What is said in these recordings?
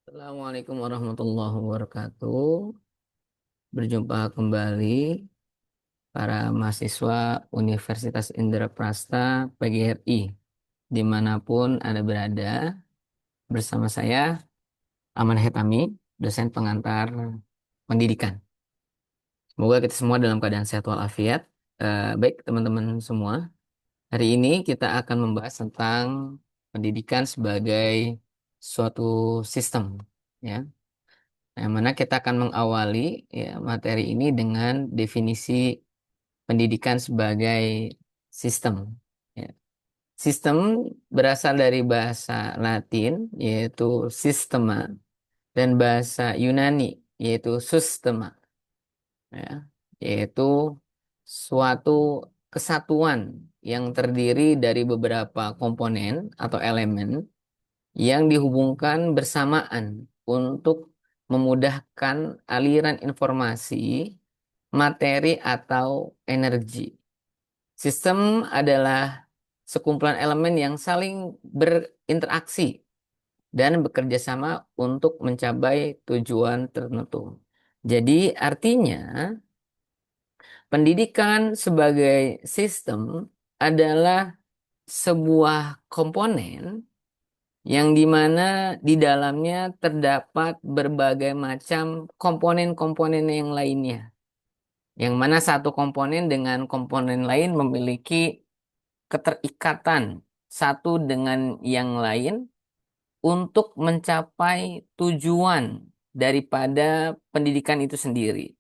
Assalamualaikum warahmatullahi wabarakatuh. Berjumpa kembali para mahasiswa Universitas Indraprasta PGRI dimanapun Anda berada. Bersama saya Aman Hetami, dosen pengantar pendidikan. Semoga kita semua dalam keadaan sehat walafiat. Baik teman-teman semua, hari ini kita akan membahas tentang pendidikan sebagai suatu sistem, ya. Yang mana kita akan mengawali ya, materi ini dengan definisi pendidikan sebagai sistem. Ya. Sistem berasal dari bahasa Latin yaitu sistema dan bahasa Yunani yaitu sustema, ya. Yaitu suatu kesatuan yang terdiri dari beberapa komponen atau elemen yang dihubungkan bersamaan untuk memudahkan aliran informasi, materi, atau energi. Sistem adalah sekumpulan elemen yang saling berinteraksi dan bekerja sama untuk mencapai tujuan tertentu. Jadi artinya pendidikan sebagai sistem adalah sebuah komponen yang dimana di dalamnya terdapat berbagai macam komponen-komponen yang lainnya. Yang mana satu komponen dengan komponen lain memiliki keterikatan satu dengan yang lain untuk mencapai tujuan daripada pendidikan itu sendiri.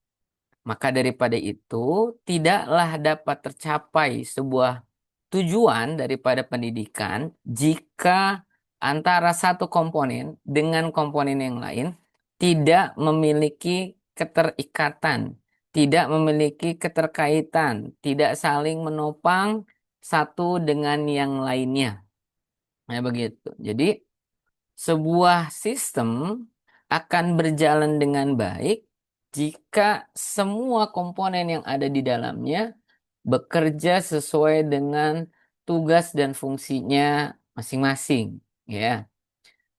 Maka daripada itu, tidaklah dapat tercapai sebuah tujuan daripada pendidikan jika antara satu komponen dengan komponen yang lain tidak memiliki keterikatan, tidak memiliki keterkaitan, tidak saling menopang satu dengan yang lainnya. Nah, begitu. Jadi, sebuah sistem akan berjalan dengan baik jika semua komponen yang ada di dalamnya bekerja sesuai dengan tugas dan fungsinya masing-masing, ya.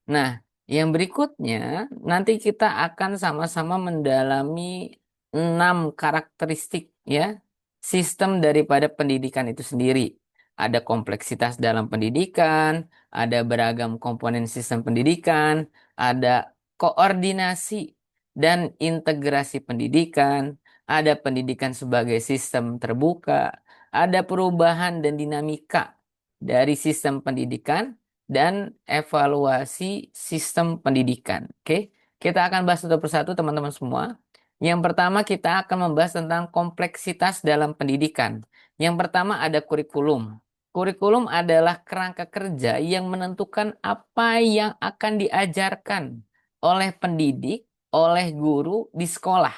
Nah, yang berikutnya nanti kita akan sama-sama mendalami 6 karakteristik, ya, sistem daripada pendidikan itu sendiri. Ada kompleksitas dalam pendidikan, ada beragam komponen sistem pendidikan, ada koordinasi dan integrasi pendidikan, ada pendidikan sebagai sistem terbuka, ada perubahan dan dinamika dari sistem pendidikan, dan evaluasi sistem pendidikan. Oke, kita akan bahas satu persatu teman-teman semua. Yang pertama kita akan membahas tentang kompleksitas dalam pendidikan. Yang pertama ada kurikulum. Kurikulum adalah kerangka kerja yang menentukan apa yang akan diajarkan oleh pendidik, oleh guru di sekolah.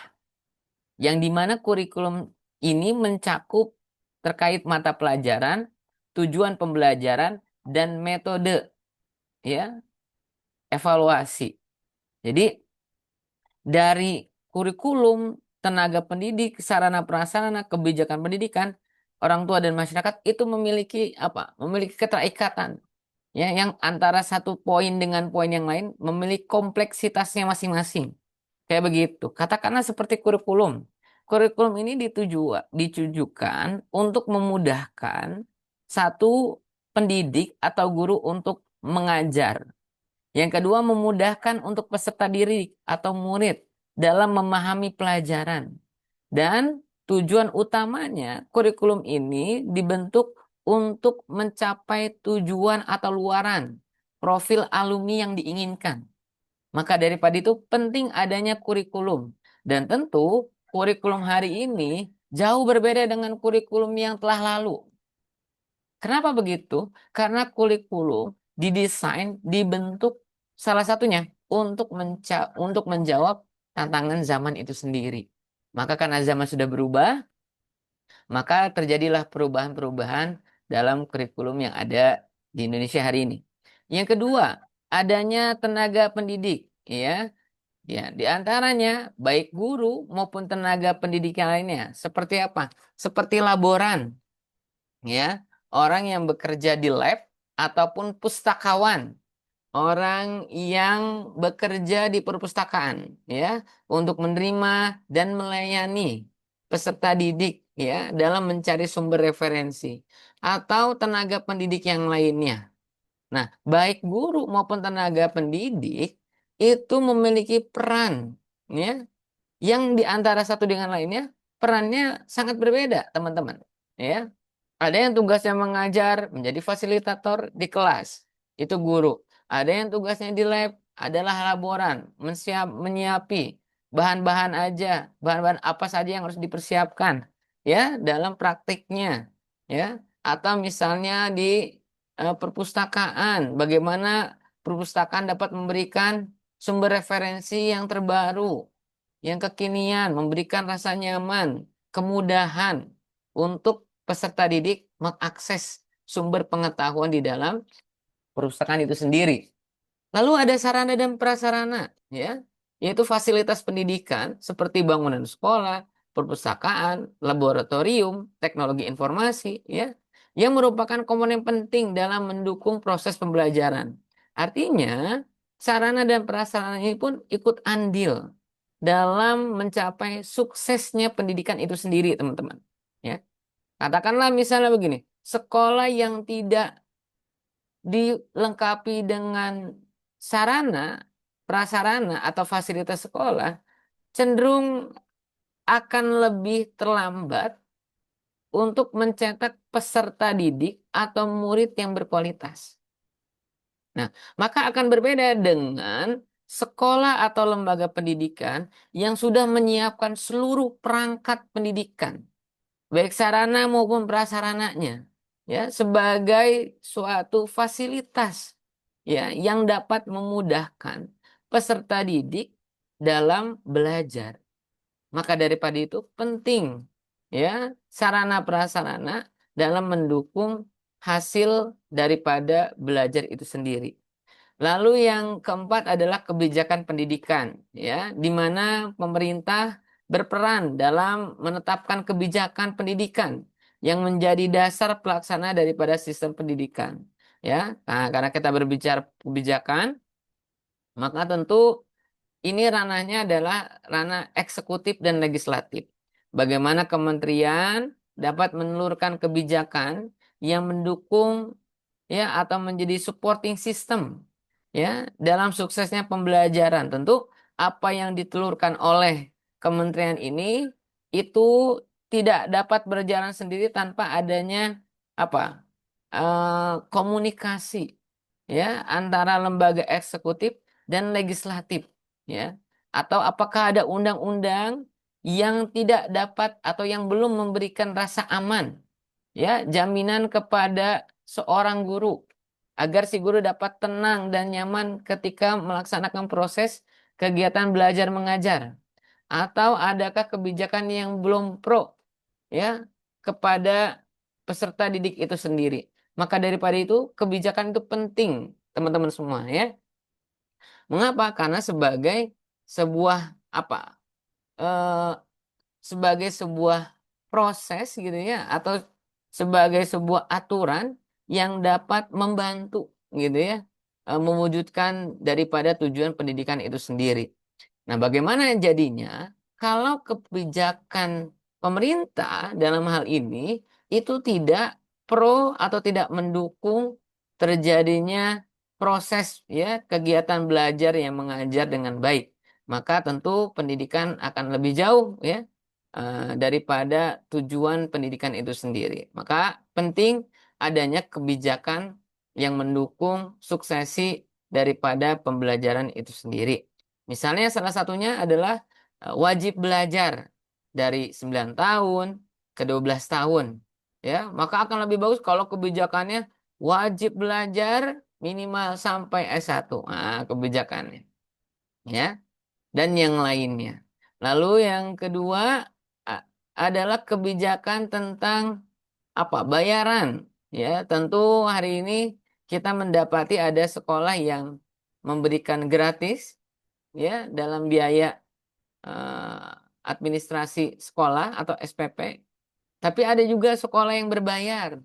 Yang dimana kurikulum ini mencakup terkait mata pelajaran, tujuan pembelajaran, dan metode, ya, evaluasi. Jadi dari kurikulum, tenaga pendidik, sarana prasarana, kebijakan pendidikan, orang tua dan masyarakat itu memiliki apa? Memiliki keterikatan, ya, yang antara satu poin dengan poin yang lain memiliki kompleksitasnya masing-masing. Kayak begitu. Katakanlah seperti kurikulum. Kurikulum ini ditujukan untuk memudahkan satu pendidik atau guru untuk mengajar. Yang kedua, memudahkan untuk peserta didik atau murid dalam memahami pelajaran. Dan tujuan utamanya kurikulum ini dibentuk untuk mencapai tujuan atau luaran profil alumni yang diinginkan. Maka daripada itu penting adanya kurikulum. Dan tentu kurikulum hari ini jauh berbeda dengan kurikulum yang telah lalu. Kenapa begitu? Karena kurikulum didesain, dibentuk salah satunya untuk menjawab tantangan zaman itu sendiri. Maka karena zaman sudah berubah, maka terjadilah perubahan-perubahan dalam kurikulum yang ada di Indonesia hari ini. Yang kedua, adanya tenaga pendidik, ya. Ya, di antaranya baik guru maupun tenaga pendidik yang lainnya. Seperti apa? Seperti laboran, ya. Orang yang bekerja di lab ataupun pustakawan orang yang bekerja di perpustakaan ya untuk menerima dan melayani peserta didik ya dalam mencari sumber referensi atau tenaga pendidik yang lainnya. Nah, baik guru maupun tenaga pendidik itu memiliki peran ya yang di antara satu dengan lainnya perannya sangat berbeda, teman-teman. Ya. Ada yang tugasnya mengajar, menjadi fasilitator di kelas. Itu guru. Ada yang tugasnya di lab, adalah laboran, menyiapi bahan-bahan aja, bahan-bahan apa saja yang harus dipersiapkan ya dalam praktiknya, ya. Atau misalnya di perpustakaan, bagaimana perpustakaan dapat memberikan sumber referensi yang terbaru, yang kekinian, memberikan rasa nyaman, kemudahan untuk peserta didik mengakses sumber pengetahuan di dalam perpustakaan itu sendiri. Lalu ada sarana dan prasarana, ya, yaitu fasilitas pendidikan seperti bangunan sekolah, perpustakaan, laboratorium, teknologi informasi, ya, yang merupakan komponen penting dalam mendukung proses pembelajaran. Artinya, sarana dan prasarana ini pun ikut andil dalam mencapai suksesnya pendidikan itu sendiri, teman-teman. Ya, katakanlah misalnya begini, sekolah yang tidak dilengkapi dengan sarana, prasarana atau fasilitas sekolah cenderung akan lebih terlambat untuk mencetak peserta didik atau murid yang berkualitas. Nah, maka akan berbeda dengan sekolah atau lembaga pendidikan yang sudah menyiapkan seluruh perangkat pendidikan, baik sarana maupun prasarananya, ya, sebagai suatu fasilitas ya yang dapat memudahkan peserta didik dalam belajar. Maka daripada itu penting ya sarana prasarana dalam mendukung hasil daripada belajar itu sendiri. Lalu yang keempat adalah kebijakan pendidikan, ya, di mana pemerintah berperan dalam menetapkan kebijakan pendidikan yang menjadi dasar pelaksana daripada sistem pendidikan. Ya, nah, karena kita berbicara kebijakan, maka tentu ini ranahnya adalah ranah eksekutif dan legislatif. Bagaimana kementerian dapat menelurkan kebijakan yang mendukung ya atau menjadi supporting system ya dalam suksesnya pembelajaran. Tentu apa yang ditelurkan oleh kementerian ini itu tidak dapat berjalan sendiri tanpa adanya apa komunikasi ya antara lembaga eksekutif dan legislatif ya atau apakah ada undang-undang yang tidak dapat atau yang belum memberikan rasa aman ya jaminan kepada seorang guru agar si guru dapat tenang dan nyaman ketika melaksanakan proses kegiatan belajar mengajar atau adakah kebijakan yang belum pro ya kepada peserta didik itu sendiri. Maka daripada itu kebijakan itu penting teman-teman semua ya. Mengapa? Karena sebagai sebuah apa? eh, Sebagai sebuah proses gitu ya atau sebagai sebuah aturan yang dapat membantu gitu ya mewujudkan daripada tujuan pendidikan itu sendiri. Nah, bagaimana jadinya kalau kebijakan pemerintah dalam hal ini itu tidak pro atau tidak mendukung terjadinya proses ya kegiatan belajar yang mengajar dengan baik, maka tentu pendidikan akan lebih jauh ya daripada tujuan pendidikan itu sendiri. Maka penting adanya kebijakan yang mendukung suksesi daripada pembelajaran itu sendiri. Misalnya salah satunya adalah wajib belajar dari 9 tahun ke 12 tahun. Ya, maka akan lebih bagus kalau kebijakannya wajib belajar minimal sampai S1. Nah, kebijakannya. Ya, dan yang lainnya. Lalu yang kedua a- adalah kebijakan tentang apa? Bayaran. Ya, tentu hari ini kita mendapati ada sekolah yang memberikan gratis ya dalam biaya administrasi sekolah atau SPP. Tapi ada juga sekolah yang berbayar.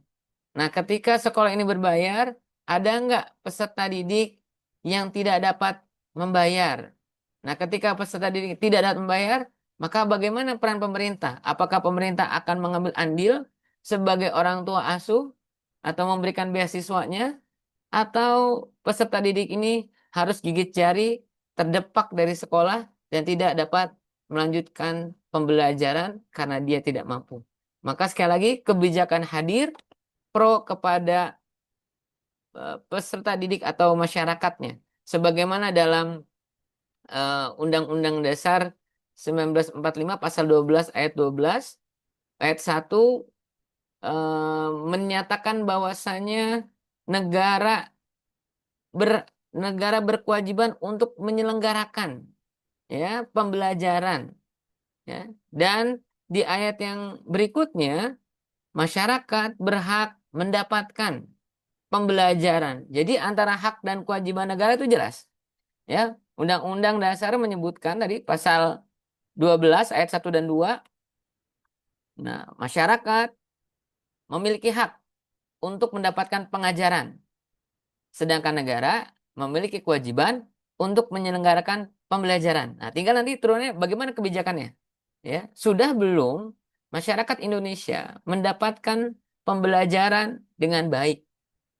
Nah, ketika sekolah ini berbayar, ada nggak peserta didik yang tidak dapat membayar. Nah, ketika peserta didik tidak dapat membayar, maka bagaimana peran pemerintah? Apakah pemerintah akan mengambil andil sebagai orang tua asuh atau memberikan beasiswanya? Atau peserta didik ini harus gigit jari, terdepak dari sekolah, dan tidak dapat melanjutkan pembelajaran karena dia tidak mampu? Maka sekali lagi, kebijakan hadir pro kepada peserta didik atau masyarakatnya. Sebagaimana dalam Undang-Undang Dasar 1945 pasal 12 ayat 12 ayat 1 menyatakan bahwasanya negara negara berkewajiban untuk menyelenggarakan ya pembelajaran ya, dan di ayat yang berikutnya masyarakat berhak mendapatkan pembelajaran. Jadi antara hak dan kewajiban negara itu jelas. Ya, Undang-Undang Dasar menyebutkan tadi pasal 12 ayat 1 dan 2. Nah, masyarakat memiliki hak untuk mendapatkan pengajaran. Sedangkan negara memiliki kewajiban untuk menyelenggarakan pembelajaran. Nah, tinggal nanti turunnya bagaimana kebijakannya. Ya, sudah belum masyarakat Indonesia mendapatkan pembelajaran dengan baik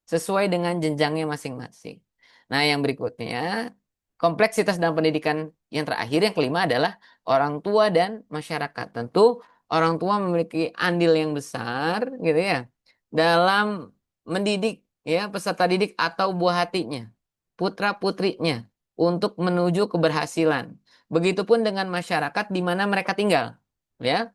sesuai dengan jenjangnya masing-masing. Nah, yang berikutnya, kompleksitas dalam pendidikan yang terakhir, yang kelima adalah orang tua dan masyarakat. Tentu orang tua memiliki andil yang besar gitu ya dalam mendidik ya peserta didik atau buah hatinya, putra-putrinya untuk menuju keberhasilan. Begitupun dengan masyarakat di mana mereka tinggal, ya.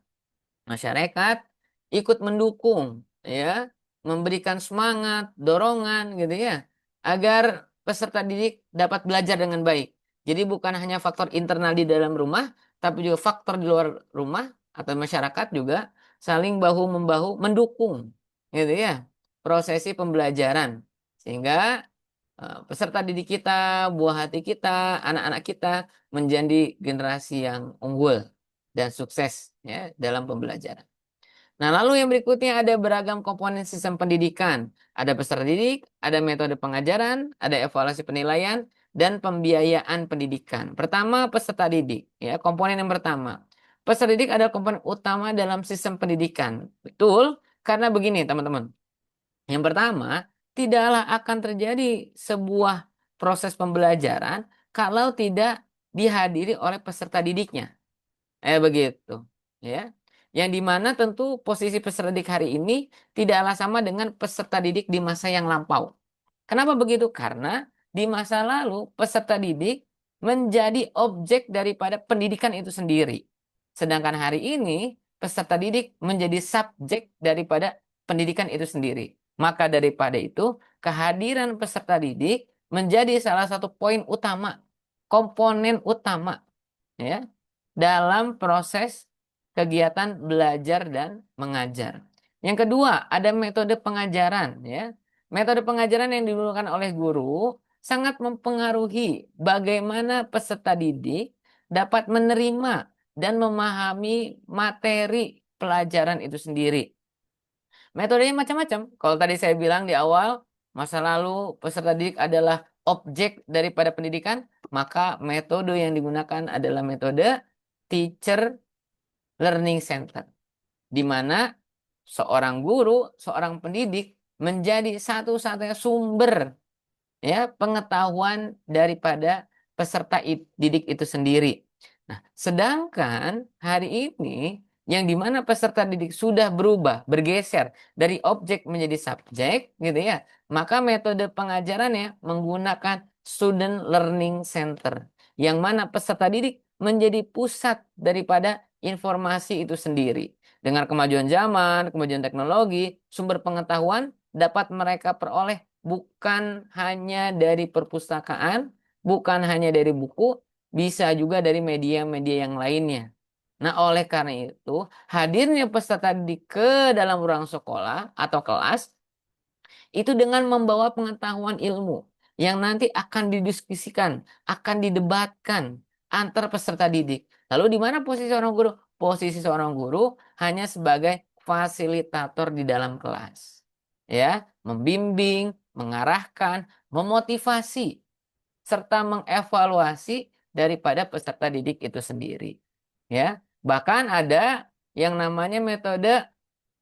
Masyarakat ikut mendukung ya, memberikan semangat, dorongan gitu ya, agar peserta didik dapat belajar dengan baik. Jadi bukan hanya faktor internal di dalam rumah, tapi juga faktor di luar rumah atau masyarakat juga saling bahu membahu mendukung gitu ya prosesi pembelajaran, sehingga peserta didik kita, buah hati kita, anak-anak kita menjadi generasi yang unggul dan sukses ya dalam pembelajaran. Nah, lalu yang berikutnya ada beragam komponen sistem pendidikan. Ada peserta didik, ada metode pengajaran, ada evaluasi penilaian, dan pembiayaan pendidikan. Pertama, peserta didik. Ya, komponen yang pertama. Peserta didik adalah komponen utama dalam sistem pendidikan. Betul, karena begini teman-teman. Yang pertama, tidaklah akan terjadi sebuah proses pembelajaran kalau tidak dihadiri oleh peserta didiknya. Begitu. Ya. Yang dimana tentu posisi peserta didik hari ini tidaklah sama dengan peserta didik di masa yang lampau. Kenapa begitu? Karena di masa lalu peserta didik menjadi objek daripada pendidikan itu sendiri. Sedangkan hari ini peserta didik menjadi subjek daripada pendidikan itu sendiri. Maka daripada itu kehadiran peserta didik menjadi salah satu poin utama, komponen utama ya dalam proses kegiatan belajar dan mengajar. Yang kedua, ada metode pengajaran ya. Metode pengajaran yang digunakan oleh guru sangat mempengaruhi bagaimana peserta didik dapat menerima dan memahami materi pelajaran itu sendiri. Metodenya macam-macam. Kalau tadi saya bilang di awal, masa lalu peserta didik adalah objek daripada pendidikan, maka metode yang digunakan adalah metode teacher learning center, di mana seorang guru, seorang pendidik menjadi satu-satunya sumber ya pengetahuan daripada peserta didik itu sendiri. Nah, sedangkan hari ini yang dimana peserta didik sudah berubah, bergeser dari objek menjadi subjek, gitu ya, maka metode pengajarannya menggunakan student learning center, yang mana peserta didik menjadi pusat daripada informasi itu sendiri. Dengan kemajuan zaman, kemajuan teknologi, sumber pengetahuan dapat mereka peroleh bukan hanya dari perpustakaan, bukan hanya dari buku, bisa juga dari media-media yang lainnya. Nah, oleh karena itu, hadirnya peserta didik ke dalam ruang sekolah atau kelas itu dengan membawa pengetahuan ilmu yang nanti akan didiskusikan, akan didebatkan antar peserta didik. Lalu di mana posisi seorang guru? Posisi seorang guru hanya sebagai fasilitator di dalam kelas. Ya, membimbing, mengarahkan, memotivasi serta mengevaluasi daripada peserta didik itu sendiri. Ya, bahkan ada yang namanya metode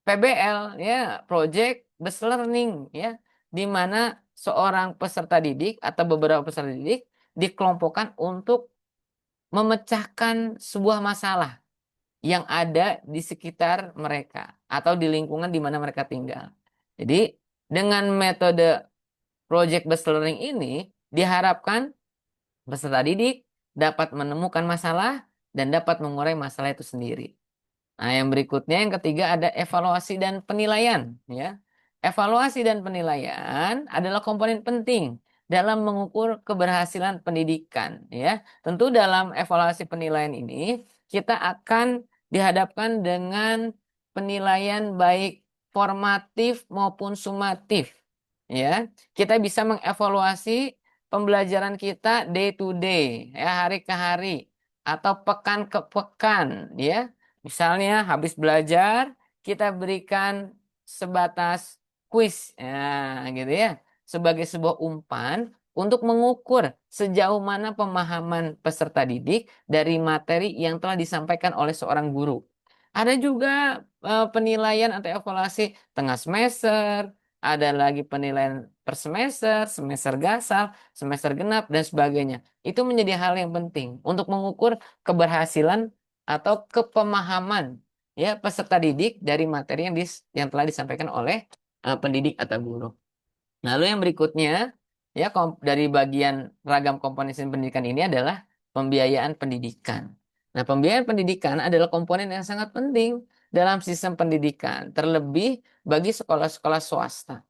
PBL, ya, Project Based Learning, ya, di mana seorang peserta didik atau beberapa peserta didik dikelompokkan untuk memecahkan sebuah masalah yang ada di sekitar mereka atau di lingkungan di mana mereka tinggal. Jadi, dengan metode Project Based Learning ini diharapkan peserta didik dapat menemukan masalah dan dapat mengurai masalah itu sendiri. Nah, yang berikutnya yang ketiga ada evaluasi dan penilaian, ya. Evaluasi dan penilaian adalah komponen penting dalam mengukur keberhasilan pendidikan, ya. Tentu dalam evaluasi penilaian ini kita akan dihadapkan dengan penilaian baik formatif maupun sumatif, ya. Kita bisa mengevaluasi pembelajaran kita day to day, ya, hari ke hari atau pekan ke pekan, ya. Misalnya habis belajar, kita berikan sebatas kuis, ya, gitu ya, sebagai sebuah umpan untuk mengukur sejauh mana pemahaman peserta didik dari materi yang telah disampaikan oleh seorang guru. Ada juga penilaian atau evaluasi tengah semester, ada lagi penilaian per semester, semester gasal, semester genap, dan sebagainya. Itu menjadi hal yang penting untuk mengukur keberhasilan atau kepemahaman, ya, peserta didik dari materi yang telah disampaikan oleh pendidik atau guru. Lalu yang berikutnya, ya, dari bagian ragam komponen sistem pendidikan ini adalah pembiayaan pendidikan. Nah, pembiayaan pendidikan adalah komponen yang sangat penting dalam sistem pendidikan, terlebih bagi sekolah-sekolah swasta,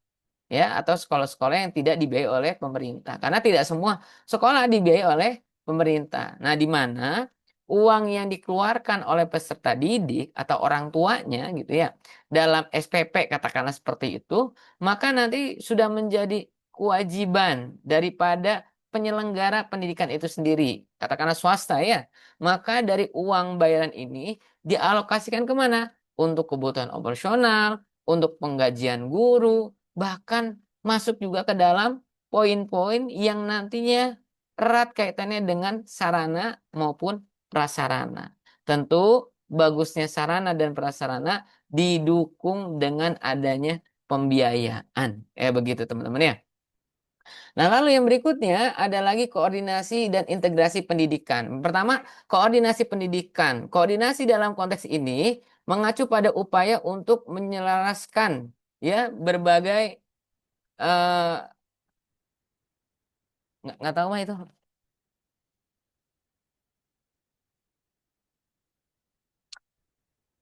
ya, atau sekolah-sekolah yang tidak dibiayai oleh pemerintah. Karena tidak semua sekolah dibiayai oleh pemerintah. Nah, di mana uang yang dikeluarkan oleh peserta didik atau orang tuanya, gitu ya, dalam SPP katakanlah seperti itu, maka nanti sudah menjadi kewajiban daripada penyelenggara pendidikan itu sendiri, katakanlah swasta, ya. Maka dari uang bayaran ini dialokasikan kemana? Untuk kebutuhan operasional, untuk penggajian guru, bahkan masuk juga ke dalam poin-poin yang nantinya erat kaitannya dengan sarana maupun prasarana. Tentu bagusnya sarana dan prasarana didukung dengan adanya pembiayaan. Begitu teman-teman, ya. Nah, lalu yang berikutnya ada lagi koordinasi dan integrasi pendidikan. Pertama, koordinasi pendidikan. Koordinasi dalam konteks ini mengacu pada upaya untuk menyelaraskan, ya, berbagai eh nggak tahu mah itu.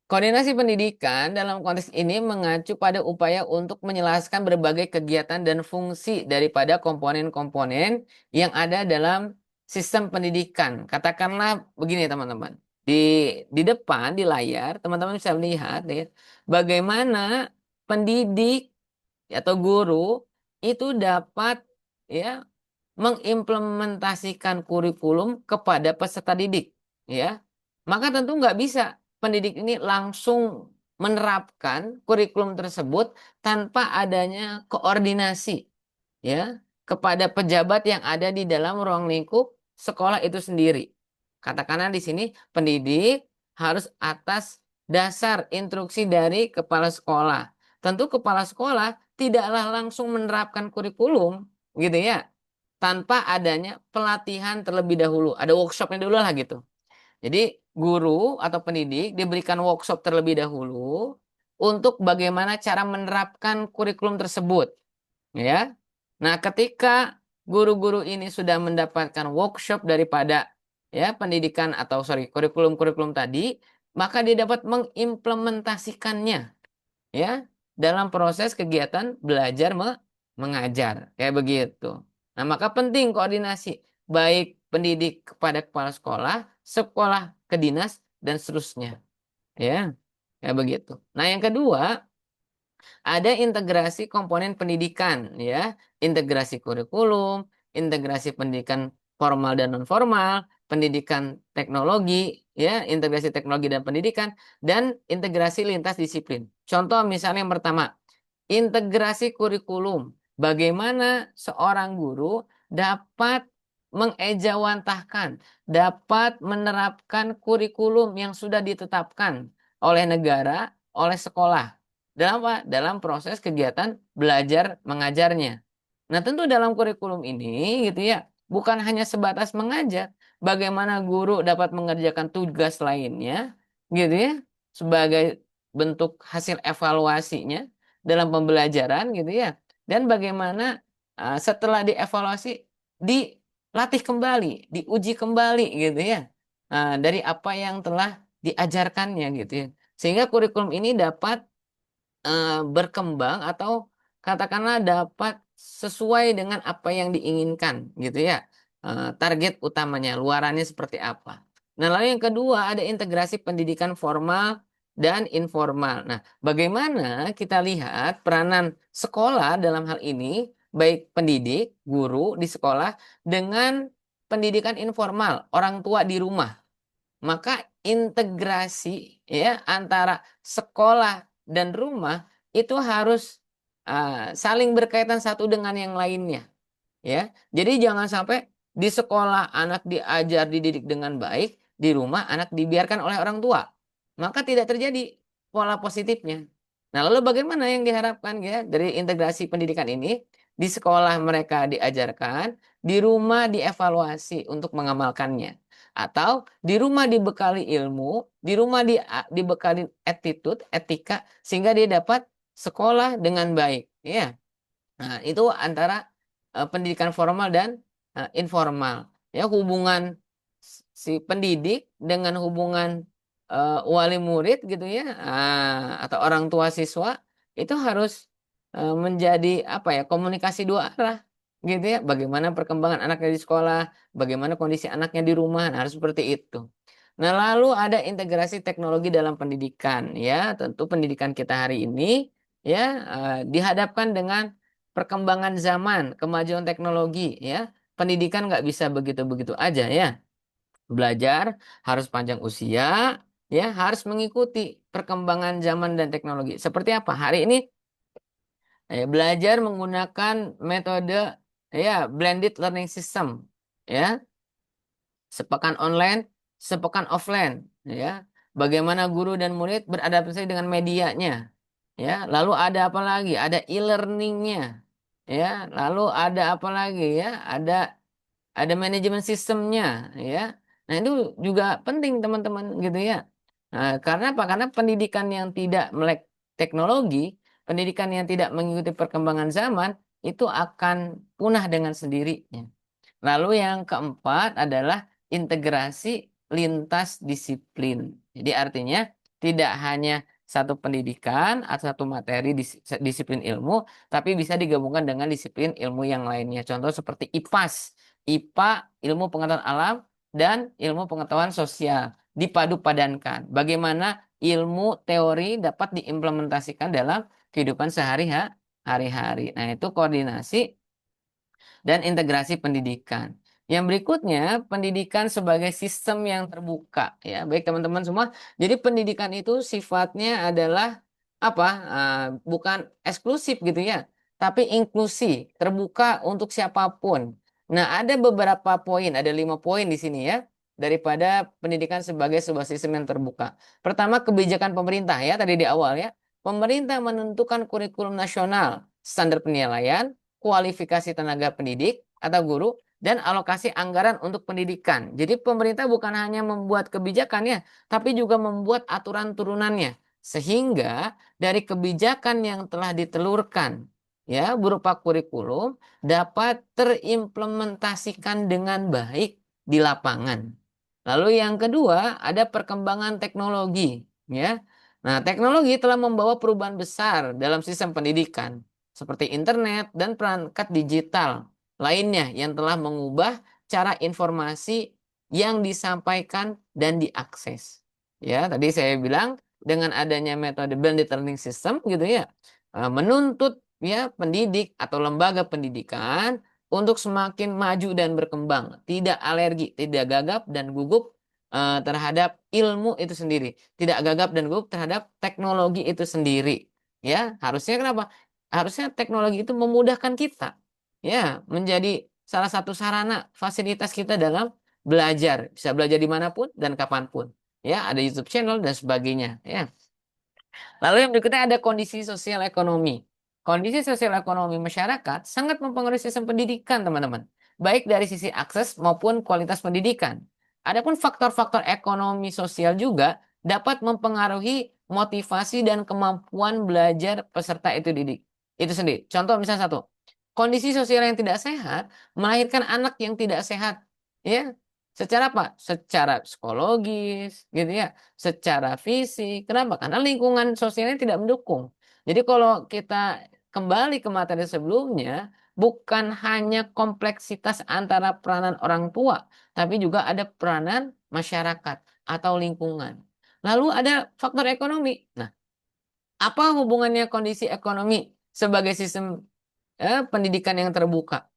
Koordinasi pendidikan dalam konteks ini mengacu pada upaya untuk menjelaskan berbagai kegiatan dan fungsi daripada komponen-komponen yang ada dalam sistem pendidikan. Katakanlah begini teman-teman. Di di depan di layar teman-teman bisa lihat, ya, bagaimana pendidik atau guru itu dapat, ya, mengimplementasikan kurikulum kepada peserta didik, ya. Maka tentu nggak bisa pendidik ini langsung menerapkan kurikulum tersebut tanpa adanya koordinasi, ya, kepada pejabat yang ada di dalam ruang lingkup sekolah itu sendiri. Katakanlah di sini pendidik harus atas dasar instruksi dari kepala sekolah. Tentu kepala sekolah tidaklah langsung menerapkan kurikulum, gitu ya, tanpa adanya pelatihan terlebih dahulu. Ada workshopnya dulu lah gitu. Jadi guru atau pendidik diberikan workshop terlebih dahulu untuk bagaimana cara menerapkan kurikulum tersebut, ya. Nah, ketika guru-guru ini sudah mendapatkan workshop daripada, ya, pendidikan atau kurikulum-kurikulum tadi, maka dia dapat mengimplementasikannya, ya, dalam proses kegiatan belajar mengajar, kayak begitu. Nah, maka penting koordinasi baik pendidik kepada kepala sekolah, sekolah ke dinas, dan seterusnya, ya, kayak begitu. Nah, yang kedua ada integrasi komponen pendidikan, ya, integrasi kurikulum, integrasi pendidikan formal dan non formal, pendidikan teknologi, ya, integrasi teknologi dan pendidikan, dan integrasi lintas disiplin. Contoh misalnya yang pertama, integrasi kurikulum. Bagaimana seorang guru dapat mengejawantahkan, dapat menerapkan kurikulum yang sudah ditetapkan oleh negara, oleh sekolah. Dalam apa? Dalam proses kegiatan belajar mengajarnya. Nah, tentu dalam kurikulum ini gitu ya, bukan hanya sebatas mengajar, bagaimana guru dapat mengerjakan tugas lainnya gitu ya, sebagai bentuk hasil evaluasinya dalam pembelajaran gitu ya. Dan bagaimana setelah dievaluasi dilatih kembali, diuji kembali gitu ya. Dari apa yang telah diajarkannya gitu ya. Sehingga kurikulum ini dapat berkembang atau katakanlah dapat sesuai dengan apa yang diinginkan gitu ya. Target utamanya, luarannya seperti apa. Nah, lalu yang kedua ada integrasi pendidikan formal dan informal. Nah, bagaimana kita lihat peranan sekolah dalam hal ini, baik pendidik, guru di sekolah dengan pendidikan informal, orang tua di rumah. Maka integrasi ya antara sekolah dan rumah itu harus saling berkaitan satu dengan yang lainnya ya. Jadi jangan sampai di sekolah anak diajar dididik dengan baik, di rumah anak dibiarkan oleh orang tua. Maka tidak terjadi pola positifnya. Nah, lalu bagaimana yang diharapkan ya dari integrasi pendidikan ini? Di sekolah mereka diajarkan, di rumah dievaluasi untuk mengamalkannya. Atau di rumah dibekali ilmu, di rumah dibekali attitude, etika, sehingga dia dapat sekolah dengan baik. Ya, nah, itu antara pendidikan formal dan informal. Ya, hubungan si pendidik dengan hubungan wali murid gitu ya, atau orang tua siswa itu harus menjadi apa ya, komunikasi dua arah gitu ya. Bagaimana perkembangan anaknya di sekolah, bagaimana kondisi anaknya di rumah, nah, harus seperti itu. Nah, lalu ada integrasi teknologi dalam pendidikan ya. Tentu pendidikan kita hari ini ya dihadapkan dengan perkembangan zaman, kemajuan teknologi ya. Pendidikan nggak bisa begitu-begitu aja ya. Belajar harus panjang usia, ya harus mengikuti perkembangan zaman dan teknologi. Seperti apa? Hari ini belajar menggunakan metode ya blended learning system, ya sepekan online, sepekan offline, ya. Bagaimana guru dan murid beradaptasi dengan medianya, ya. Lalu ada apa lagi? Ada e-learningnya, ya. Lalu ada apa lagi ya? Ada manajemen sistemnya ya. Nah, itu juga penting teman-teman gitu ya. Nah, karena apa? Karena pendidikan yang tidak melek teknologi, pendidikan yang tidak mengikuti perkembangan zaman itu akan punah dengan sendirinya. Lalu yang keempat adalah integrasi lintas disiplin. Jadi artinya tidak hanya satu pendidikan atau satu materi disiplin ilmu, tapi bisa digabungkan dengan disiplin ilmu yang lainnya. Contoh seperti IPAS, IPA, ilmu pengetahuan alam, dan ilmu pengetahuan sosial. Dipadu padankan. Bagaimana ilmu teori dapat diimplementasikan dalam kehidupan sehari-hari. Nah, itu koordinasi dan integrasi pendidikan. Yang berikutnya, pendidikan sebagai sistem yang terbuka, ya. Baik teman-teman semua. Jadi pendidikan itu sifatnya adalah apa? Bukan eksklusif gitu ya, tapi inklusi, terbuka untuk siapapun. Nah, ada beberapa poin, ada 5 poin di sini ya, daripada pendidikan sebagai sebuah sistem yang terbuka. Pertama, kebijakan pemerintah ya, tadi di awal ya. Pemerintah menentukan kurikulum nasional, standar penilaian, kualifikasi tenaga pendidik atau guru, dan alokasi anggaran untuk pendidikan. Jadi pemerintah bukan hanya membuat kebijakannya, tapi juga membuat aturan turunannya. Sehingga dari kebijakan yang telah ditelurkan ya berupa kurikulum dapat terimplementasikan dengan baik di lapangan. Lalu yang kedua ada perkembangan teknologi ya. Nah, teknologi telah membawa perubahan besar dalam sistem pendidikan seperti internet dan perangkat digital lainnya yang telah mengubah cara informasi yang disampaikan dan diakses. Ya, tadi saya bilang dengan adanya metode blended learning system gitu ya, menuntut ya pendidik atau lembaga pendidikan untuk semakin maju dan berkembang, tidak alergi, tidak gagap dan gugup terhadap ilmu itu sendiri, tidak gagap dan gugup terhadap teknologi itu sendiri. Ya, harusnya kenapa? Harusnya teknologi itu memudahkan kita ya menjadi salah satu sarana fasilitas kita dalam belajar. Bisa belajar dimanapun dan kapanpun. Ya, ada YouTube channel dan sebagainya. Ya. Lalu yang berikutnya ada kondisi sosial ekonomi. Kondisi sosial ekonomi masyarakat sangat mempengaruhi sistem pendidikan, teman-teman. Baik dari sisi akses maupun kualitas pendidikan. Adapun faktor-faktor ekonomi sosial juga dapat mempengaruhi motivasi dan kemampuan belajar peserta itu sendiri. Contoh misalnya satu, kondisi sosial yang tidak sehat melahirkan anak yang tidak sehat. Ya, secara apa? Secara psikologis, gitu ya, secara fisik. Kenapa? Karena lingkungan sosialnya tidak mendukung. Jadi kalau kita kembali ke materi sebelumnya, bukan hanya kompleksitas antara peranan orang tua, tapi juga ada peranan masyarakat atau lingkungan. Lalu ada faktor ekonomi. Nah, apa hubungannya kondisi ekonomi sebagai sistem pendidikan yang terbuka?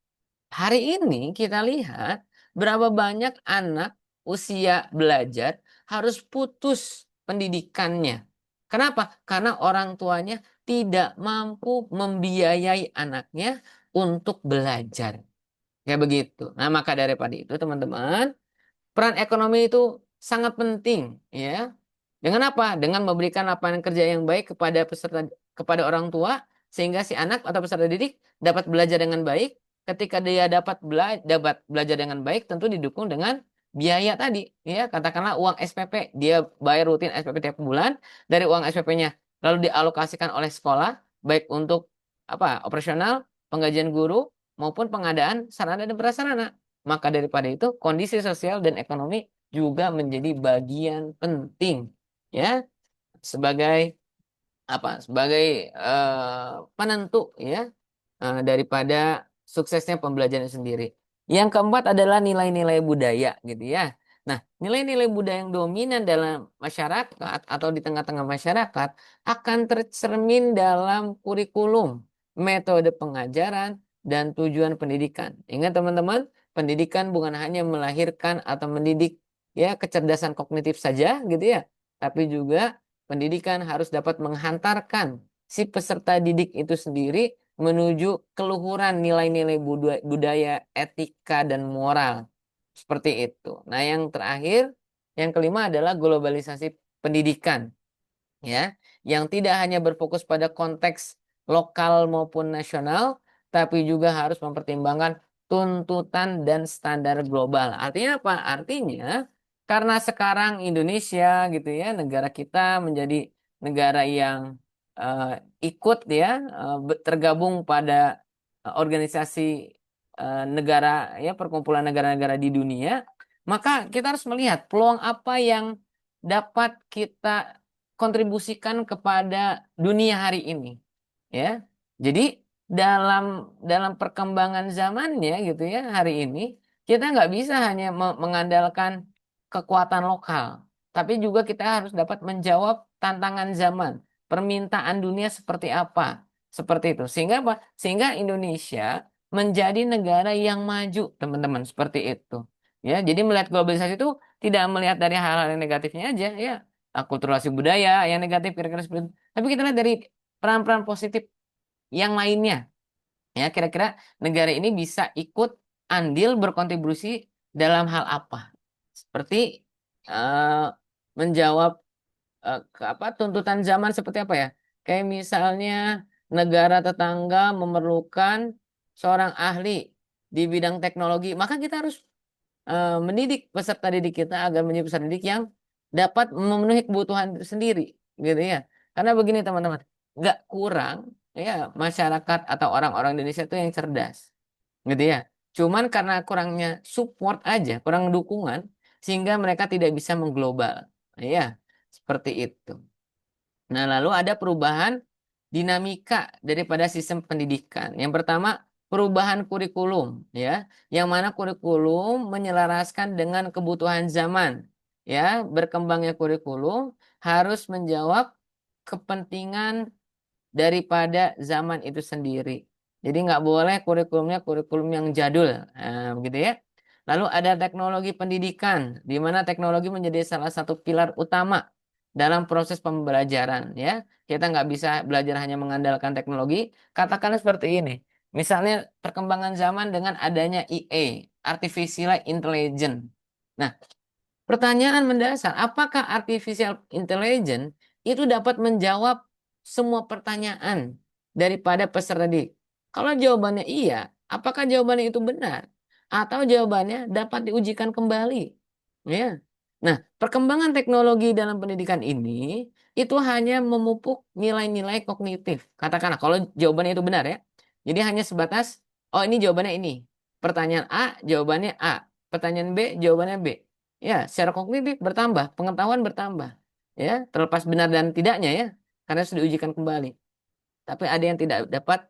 Hari ini kita lihat berapa banyak anak usia belajar harus putus pendidikannya. Kenapa? Karena orang tuanya tidak mampu membiayai anaknya untuk belajar. Kayak begitu. Nah, maka daripada itu, teman-teman, peran ekonomi itu sangat penting, ya. Dengan apa? Dengan memberikan lapangan kerja yang baik kepada orang tua sehingga si anak atau peserta didik dapat belajar dengan baik. Ketika dia dapat belajar dengan baik, tentu didukung dengan biaya tadi, ya. Katakanlah uang SPP, dia bayar rutin SPP tiap bulan, dari uang SPP-nya lalu dialokasikan oleh sekolah baik untuk apa? Operasional, penggajian guru maupun pengadaan sarana dan prasarana. Maka daripada itu, kondisi sosial dan ekonomi juga menjadi bagian penting, ya, sebagai apa? Sebagai penentu, ya, daripada suksesnya pembelajaran sendiri. Yang keempat adalah nilai-nilai budaya, gitu ya. Nah, nilai-nilai budaya yang dominan dalam masyarakat atau di tengah-tengah masyarakat akan tercermin dalam kurikulum, metode pengajaran, dan tujuan pendidikan. Ingat teman-teman, pendidikan bukan hanya melahirkan atau mendidik ya kecerdasan kognitif saja, gitu ya, tapi juga pendidikan harus dapat menghantarkan si peserta didik itu sendiri menuju keluhuran nilai-nilai budaya, etika, dan moral. Seperti itu. Nah, yang terakhir, yang kelima adalah globalisasi pendidikan, ya, yang tidak hanya berfokus pada konteks lokal maupun nasional, tapi juga harus mempertimbangkan tuntutan dan standar global. Artinya apa? Artinya karena sekarang Indonesia gitu ya, negara kita menjadi negara yang ikut ya tergabung pada organisasi negara ya perkumpulan negara-negara di dunia, maka kita harus melihat peluang apa yang dapat kita kontribusikan kepada dunia hari ini, ya. Jadi dalam perkembangan zamannya gitu ya hari ini kita nggak bisa hanya mengandalkan kekuatan lokal, tapi juga kita harus dapat menjawab tantangan zaman, permintaan dunia seperti apa, seperti itu. Sehingga apa? Sehingga Indonesia menjadi negara yang maju, teman-teman, seperti itu. Ya, jadi melihat globalisasi itu tidak melihat dari hal-hal yang negatifnya aja, ya, akulturasi budaya yang negatif kira-kira seperti itu. Tapi kita lihat dari peran-peran positif yang lainnya. Ya, kira-kira negara ini bisa ikut andil berkontribusi dalam hal apa? Seperti eh, menjawab tuntutan zaman seperti apa ya? Kayak misalnya negara tetangga memerlukan seorang ahli di bidang teknologi, maka kita harus mendidik peserta didik kita agar menjadi peserta didik yang dapat memenuhi kebutuhan itu sendiri, gitu ya. Karena begini teman-teman, nggak kurang ya masyarakat atau orang-orang Indonesia itu yang cerdas, gitu ya. Cuman karena kurangnya support aja, kurang dukungan, sehingga mereka tidak bisa mengglobal, ya, seperti itu. Nah, lalu ada perubahan dinamika daripada sistem pendidikan. Yang pertama, perubahan kurikulum, ya, yang mana kurikulum menyelaraskan dengan kebutuhan zaman, ya, berkembangnya kurikulum harus menjawab kepentingan daripada zaman itu sendiri. Jadi nggak boleh kurikulumnya kurikulum yang jadul, nah, begitu ya. Lalu ada teknologi pendidikan, di mana teknologi menjadi salah satu pilar utama dalam proses pembelajaran. Ya, kita nggak bisa belajar hanya mengandalkan teknologi. Katakanlah seperti ini. Misalnya perkembangan zaman dengan adanya IA, Artificial Intelligence. Nah, pertanyaan mendasar, apakah artificial intelligence itu dapat menjawab semua pertanyaan daripada peserta didik? Kalau jawabannya iya, apakah jawabannya itu benar? Atau jawabannya dapat diujikan kembali? Ya. Nah, perkembangan teknologi dalam pendidikan ini itu hanya memupuk nilai-nilai kognitif. Katakanlah kalau jawabannya itu benar ya. Jadi hanya sebatas, oh ini jawabannya ini. Pertanyaan A, jawabannya A. Pertanyaan B, jawabannya B. Ya, secara kognitif bertambah, pengetahuan bertambah. Ya, terlepas benar dan tidaknya ya, karena sudah diujikan kembali. Tapi ada yang tidak dapat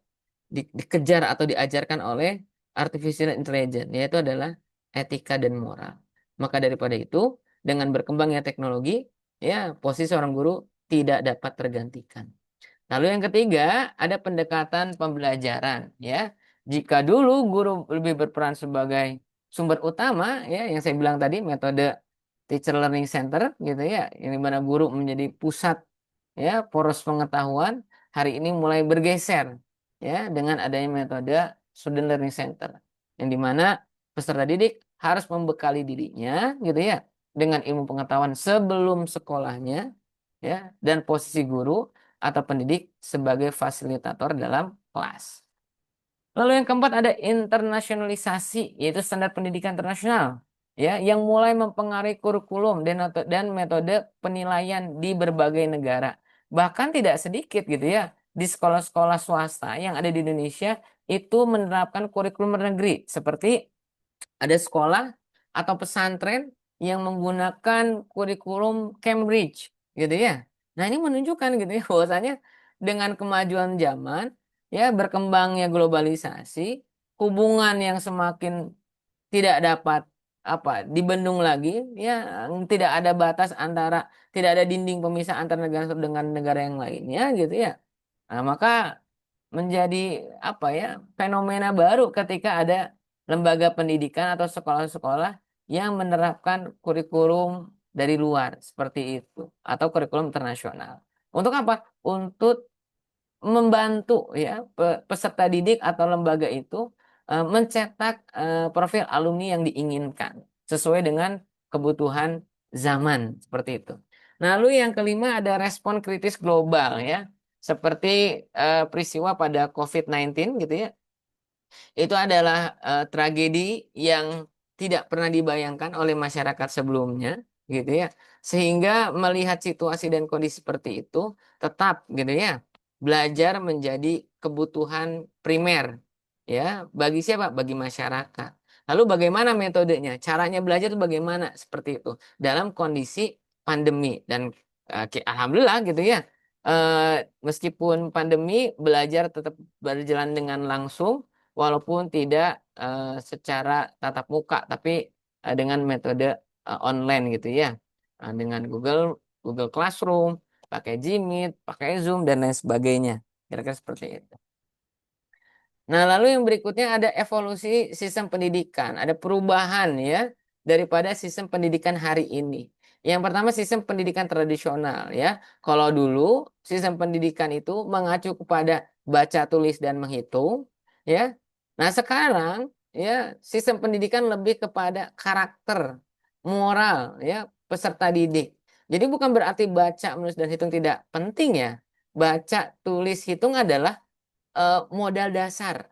dikejar atau diajarkan oleh artificial intelligence, yaitu adalah etika dan moral. Maka daripada itu, dengan berkembangnya teknologi, ya, posisi seorang guru tidak dapat tergantikan. Lalu yang ketiga, ada pendekatan pembelajaran, ya. Jika dulu guru lebih berperan sebagai sumber utama, ya, yang saya bilang tadi, metode teacher learning center, gitu ya, yang dimana guru menjadi pusat, ya, poros pengetahuan, hari ini mulai bergeser, ya, dengan adanya metode student learning center, yang dimana peserta didik harus membekali dirinya, gitu ya, dengan ilmu pengetahuan sebelum sekolahnya, ya, dan posisi guru atau pendidik sebagai fasilitator dalam kelas. Lalu yang keempat ada internasionalisasi, yaitu standar pendidikan internasional, ya, yang mulai mempengaruhi kurikulum dan metode penilaian di berbagai negara. Bahkan tidak sedikit gitu ya, di sekolah-sekolah swasta yang ada di Indonesia itu menerapkan kurikulum luar negeri, seperti ada sekolah atau pesantren yang menggunakan kurikulum Cambridge gitu ya. Nah, ini menunjukkan gitu ya bahwasanya dengan kemajuan zaman, ya, berkembangnya globalisasi, hubungan yang semakin tidak dapat dibendung lagi, ya, tidak ada batas antara, tidak ada dinding pemisah antara negara satu dengan negara yang lainnya gitu ya. Nah, maka menjadi fenomena baru ketika ada lembaga pendidikan atau sekolah-sekolah yang menerapkan kurikulum dari luar seperti itu atau kurikulum internasional. Untuk apa? Untuk membantu ya peserta didik atau lembaga itu mencetak profil alumni yang diinginkan sesuai dengan kebutuhan zaman seperti itu. Nah, lalu yang kelima ada respon kritis global ya. Seperti peristiwa pada COVID-19 gitu ya. Itu adalah tragedi yang tidak pernah dibayangkan oleh masyarakat sebelumnya, gitu ya. Sehingga melihat situasi dan kondisi seperti itu, tetap gitu ya, belajar menjadi kebutuhan primer, ya, bagi siapa? Bagi masyarakat. Lalu bagaimana metodenya? Caranya belajar itu bagaimana? Seperti itu dalam kondisi pandemi dan alhamdulillah gitu ya. Meskipun pandemi, belajar tetap berjalan dengan langsung walaupun tidak secara tatap muka, tapi dengan metode online gitu ya. Dengan Google Classroom, pakai Gmeet, pakai Zoom dan lain sebagainya. Kira-kira seperti itu. Nah, lalu yang berikutnya ada evolusi sistem pendidikan, ada perubahan ya daripada sistem pendidikan hari ini. Yang pertama sistem pendidikan tradisional ya. Kalau dulu sistem pendidikan itu mengacu kepada baca, tulis dan menghitung ya. Nah, sekarang ya sistem pendidikan lebih kepada karakter, moral ya peserta didik. Jadi bukan berarti baca, menulis dan hitung tidak penting ya. Baca, tulis, hitung adalah modal dasar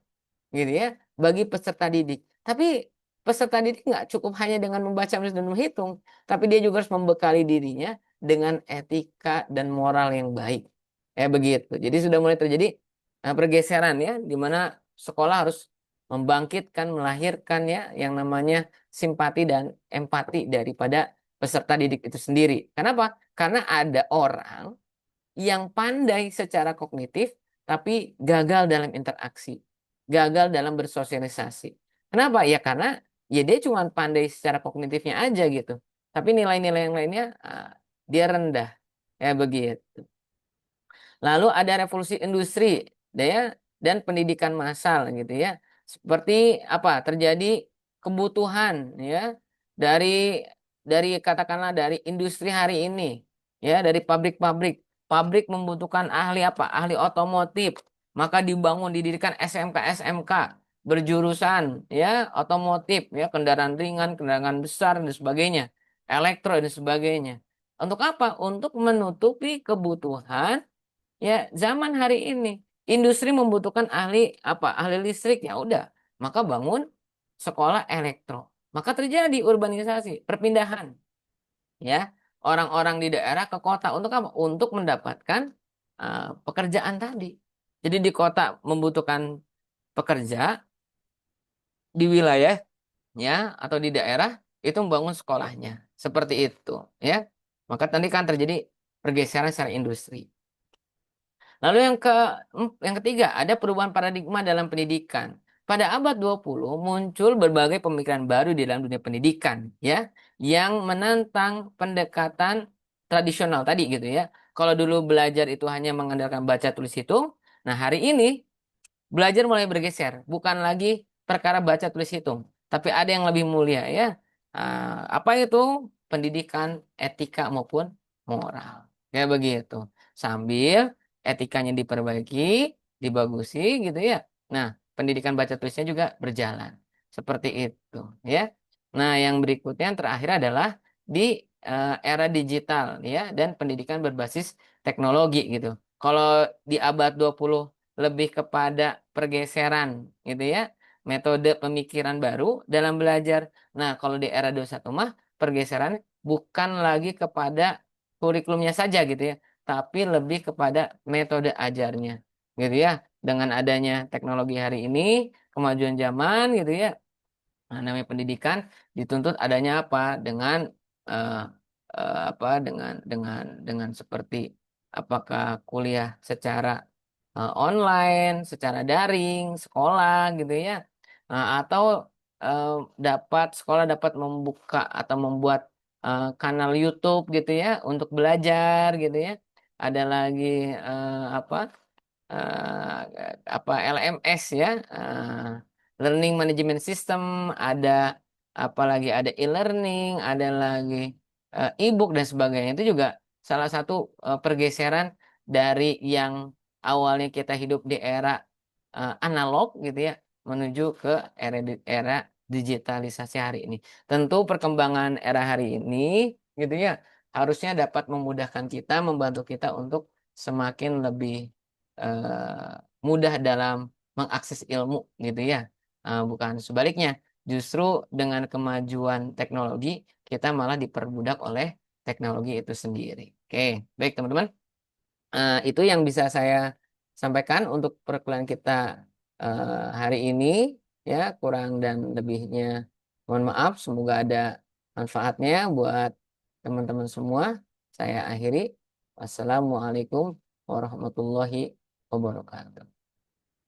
gitu ya bagi peserta didik. Tapi peserta didik nggak cukup hanya dengan membaca menulis dan menghitung, tapi dia juga harus membekali dirinya dengan etika dan moral yang baik. Ya begitu. Jadi sudah mulai terjadi pergeseran ya di mana sekolah harus membangkitkan, melahirkan ya yang namanya simpati dan empati daripada peserta didik itu sendiri. Kenapa? Karena ada orang yang pandai secara kognitif tapi gagal dalam interaksi, gagal dalam bersosialisasi. Kenapa? Ya karena ya dia cuma pandai secara kognitifnya aja gitu. Tapi nilai-nilai yang lainnya dia rendah. Ya begitu. Lalu ada revolusi industri dan pendidikan massal gitu ya. Seperti apa? Terjadi kebutuhan ya dari katakanlah dari industri hari ini ya, dari pabrik-pabrik. Pabrik membutuhkan ahli apa? Ahli otomotif. maka dibangun didirikan SMK-SMK berjurusan ya otomotif ya kendaraan ringan, kendaraan besar dan sebagainya, elektro dan sebagainya. Untuk apa? Untuk menutupi kebutuhan ya zaman hari ini. Industri membutuhkan ahli apa? Ahli listrik ya udah, maka bangun sekolah elektro. Maka terjadi urbanisasi, perpindahan ya orang-orang di daerah ke kota untuk apa? Untuk mendapatkan pekerjaan tadi. Jadi di kota membutuhkan pekerja, di wilayah ya atau di daerah itu membangun sekolahnya. Seperti itu ya. Maka tadi kan terjadi pergeseran secara industri. Lalu yang ketiga, ada perubahan paradigma dalam pendidikan. Pada abad 20 muncul berbagai pemikiran baru di dalam dunia pendidikan, ya, yang menentang pendekatan tradisional tadi gitu ya. Kalau dulu belajar itu hanya mengandalkan baca tulis hitung, nah hari ini belajar mulai bergeser, bukan lagi perkara baca tulis hitung, tapi ada yang lebih mulia ya. Apa itu? Pendidikan, etika maupun moral. Kayak begitu. Sambil etikanya diperbaiki, dibagusi gitu ya. Nah, pendidikan baca tulisnya juga berjalan. Seperti itu ya. Nah, yang berikutnya yang terakhir adalah di era digital ya dan pendidikan berbasis teknologi gitu. Kalau di abad 20 lebih kepada pergeseran gitu ya, metode pemikiran baru dalam belajar. Nah, kalau di era 21 mah pergeseran bukan lagi kepada kurikulumnya saja gitu ya, tapi lebih kepada metode ajarnya gitu ya. Dengan adanya teknologi hari ini, kemajuan zaman gitu ya, nah, namanya pendidikan dituntut adanya apa? Dengan eh, apa? Dengan seperti apakah kuliah secara online, secara daring, sekolah gitu ya. Nah, atau eh, sekolah dapat membuka atau membuat kanal YouTube gitu ya untuk belajar gitu ya. Ada lagi apa? Apa LMS ya, Learning Management System, ada apalagi ada e-learning, ada lagi e-book dan sebagainya. Itu juga salah satu pergeseran dari yang awalnya kita hidup di era analog gitu ya menuju ke era digitalisasi hari ini. Tentu perkembangan era hari ini gitu ya harusnya dapat memudahkan kita, membantu kita untuk semakin lebih mudah dalam mengakses ilmu gitu ya. Bukan sebaliknya. Justru dengan kemajuan teknologi kita malah diperbudak oleh teknologi itu sendiri. Oke, baik teman-teman. Itu yang bisa saya sampaikan untuk perkuliahan kita hari ini. Ya, kurang dan lebihnya mohon maaf. Semoga ada manfaatnya buat teman-teman semua. Saya akhiri. Wassalamualaikum warahmatullahi wabarakatuh.